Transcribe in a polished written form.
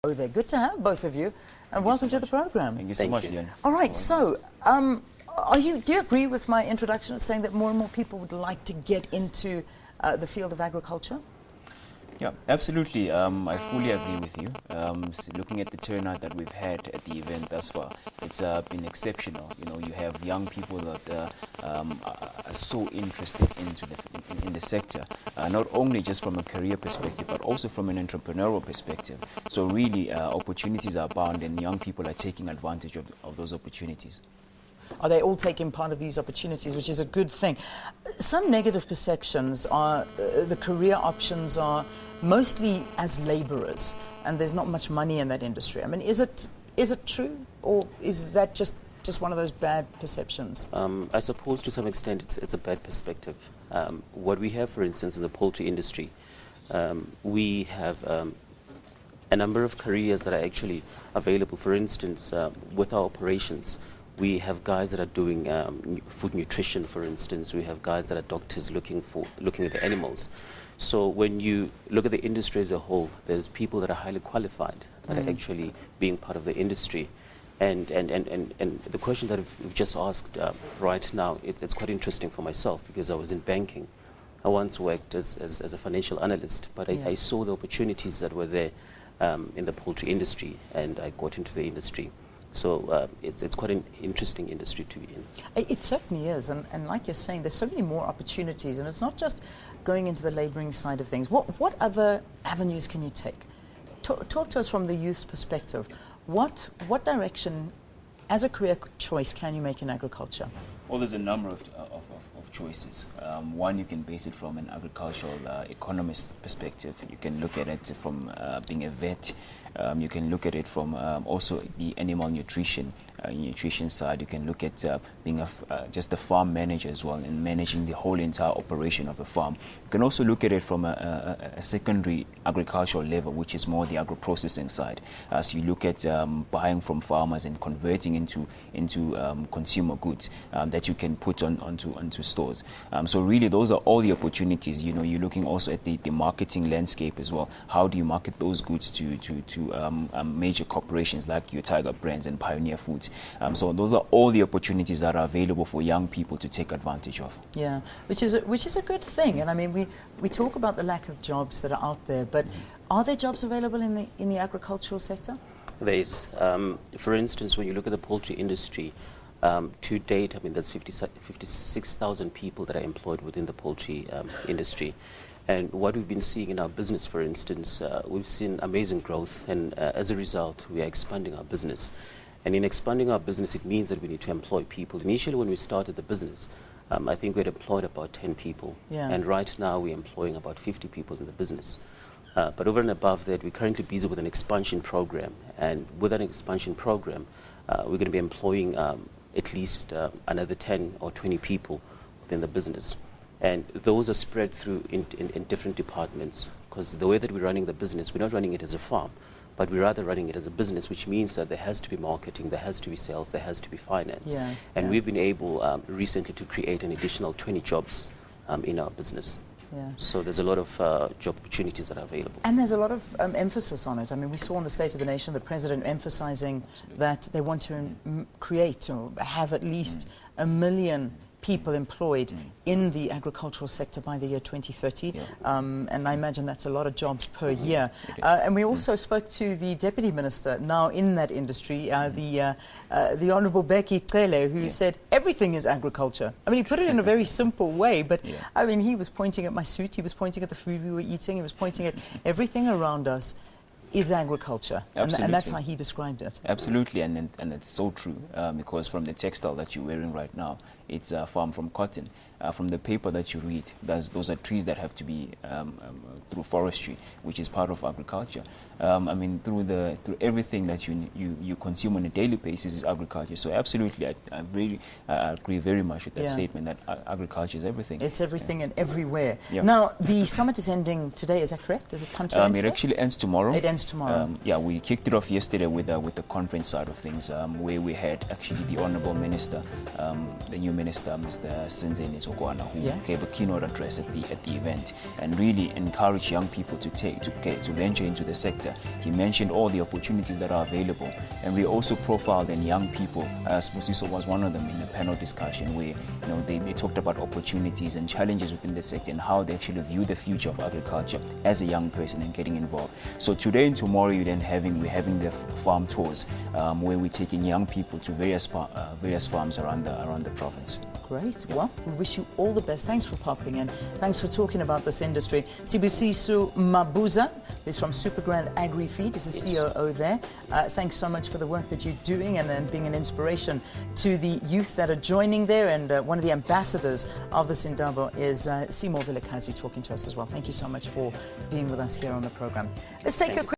Oh, they're good to have both of you, and welcome to the program. Thank you so much, Leon. All right, so do you agree with my introduction of saying that more and more people would like to get into the field of agriculture? Yeah, absolutely. I fully agree with you. Looking at the turnout that we've had at the event thus far, it's been exceptional. You know, you have young people that are so interested in the sector, not only just from a career perspective, but also from an entrepreneurial perspective. So really, opportunities are abound, and young people are taking advantage of those opportunities. Are they all taking part of these opportunities, which is a good thing? Some negative perceptions are the career options are mostly as labourers, and there's not much money in that industry. I mean, is it true, or is that just one of those bad perceptions? I suppose to some extent it's a bad perspective. What we have, for instance, in the poultry industry, we have a number of careers that are actually available. For instance, with our operations, we have guys that are doing food nutrition, for instance. We have guys that are doctors looking at the animals. So when you look at the industry as a whole, there's people that are highly qualified that are actually being part of the industry. And the question that we've just asked right now, it's quite interesting for myself because I was in banking. I once worked as a financial analyst, but I saw the opportunities that were there in the poultry industry, and I got into the industry. So it's quite an interesting industry to be in. It certainly is, and like you're saying, there's so many more opportunities, and it's not just going into the labouring side of things. What other avenues can you take? Talk to us from the youth's perspective. What direction, as a career choice, can you make in agriculture? Well, there's a number of choices. One, you can base it from an agricultural economist perspective. You can look at it from being a vet. You can look at it from also the animal nutrition side. You can look at being just a farm manager as well, and managing the whole entire operation of a farm. You can also look at it from a secondary agricultural level, which is more the agro-processing side. As you look at buying from farmers and converting into consumer goods that you can put onto stores. So really, those are all the opportunities. You know, you're looking also at the marketing landscape as well. How do you market those goods to major corporations like your Tiger Brands and Pioneer Foods? So those are all the opportunities that are available for young people to take advantage of. Yeah, which is a good thing. And I mean, we talk about the lack of jobs that are out there, but are there jobs available in the agricultural sector? There is. For instance, when you look at the poultry industry, to date, I mean, there's 56,000 people that are employed within the poultry industry. And what we've been seeing in our business, for instance, we've seen amazing growth, and as a result, we are expanding our business. And in expanding our business, it means that we need to employ people. Initially, when we started the business, I think we had employed about 10 people. Yeah. And right now, we're employing about 50 people in the business. But over and above that, we're currently busy with an expansion program. And with an expansion program, we're going to be employing at least another 10 or 20 people within the business. And those are spread through in different departments, because the way that we're running the business, we're not running it as a farm, but we're rather running it as a business, which means that there has to be marketing, there has to be sales, there has to be finance. Yeah, and we've been able recently to create an additional 20 jobs in our business. Yeah. So there's a lot of job opportunities that are available. And there's a lot of emphasis on it. I mean, we saw in the State of the Nation the President emphasizing that they want to create or have at least 1 million people employed in the agricultural sector by the year 2030. Yeah. And I imagine that's a lot of jobs per year. And we also spoke to the Deputy Minister now in that industry, the Honourable Becky Cele, who said everything is agriculture. I mean, he put it in a very simple way, but I mean, he was pointing at my suit, he was pointing at the food we were eating, he was pointing at everything around us is agriculture, and that's how he described it. Absolutely, and it's so true, because from the textile that you're wearing right now, it's farmed from cotton. From the paper that you read, those are trees that have to be through forestry, which is part of agriculture. I mean, through everything that you consume on a daily basis is agriculture. So absolutely, I really agree very much with that statement that agriculture is everything. It's everything and everywhere. Yeah. Now, the summit is ending today, is that correct? Does it come to an end? It actually ends tomorrow. It ends begins tomorrow. Yeah, we kicked it off yesterday with the conference side of things, where we had actually the Honourable Minister, the new Minister, Mr. Sinzeni Zokwana, who gave a keynote address at the event and really encouraged young people to venture into the sector. He mentioned all the opportunities that are available, and we also profiled in young people. Sibusiso was one of them in a panel discussion where they talked about opportunities and challenges within the sector and how they actually view the future of agriculture as a young person and getting involved. So today and tomorrow we're having the farm tours, where we're taking young people to various farms around the province. Great. Well, we wish you all the best. Thanks for popping in. Thanks for talking about this industry. Sibusiso Mabuza is from Super Grand Agri Feed. He's the COO there. Thanks so much for the work that you're doing and being an inspiration to the youth that are joining there. And one of the ambassadors of this Indaba is Simo Vilakazi talking to us as well. Thank you so much for being with us here on the program. Let's take a quick